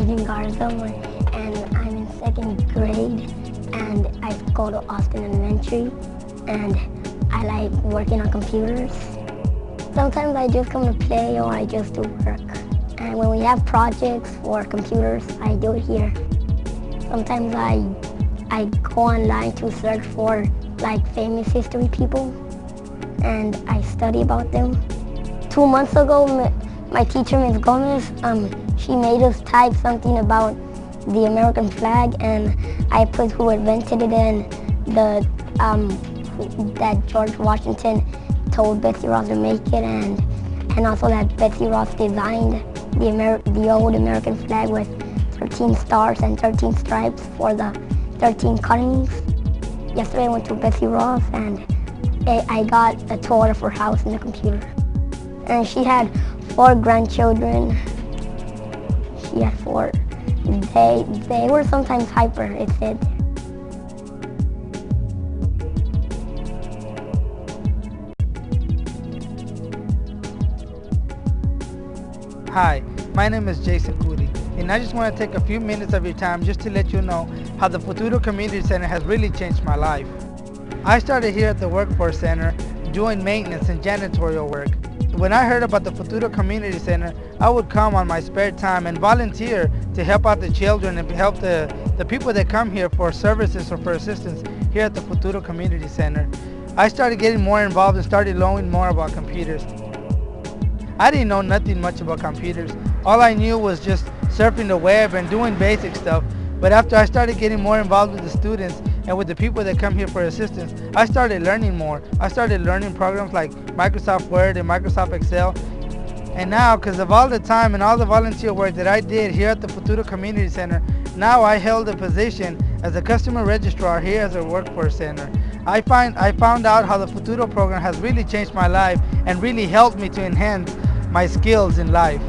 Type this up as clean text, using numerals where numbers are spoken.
Agent Garza, and I'm in second grade, and I go to Austin Elementary, and I like working on computers. Sometimes I just come to play or I just do work. And when we have projects for computers, I do it here. Sometimes I go online to search for like famous history people, and I study about them. 2 months ago, my teacher, Ms. Gomez, she made us type something about the American flag, and I put who invented it and that George Washington told Betsy Ross to make it, and also that Betsy Ross designed the old American flag with 13 stars and 13 stripes for the 13 colonies. Yesterday I went to Betsy Ross and I got a tour of her house in the computer. And she had 4 grandchildren. She had 4. They were sometimes hyper, it said. Hi, my name is Jason Cudi, and I just want to take a few minutes of your time just to let you know how the Futuro Community Center has really changed my life. I started here at the Workforce Center doing maintenance and janitorial work. When I heard about the Futuro Community Center, I would come on my spare time and volunteer to help out the children and help the people that come here for services or for assistance here at the Futuro Community Center. I started getting more involved and started learning more about computers. I didn't know nothing much about computers. All I knew was just surfing the web and doing basic stuff. But after I started getting more involved with the students and with the people that come here for assistance, I started learning more. I started learning programs like Microsoft Word and Microsoft Excel. And now, because of all the time and all the volunteer work that I did here at the Futuro Community Center, now I held a position as a customer registrar here at the Workforce Center. I found out how the Futuro program has really changed my life and really helped me to enhance my skills in life.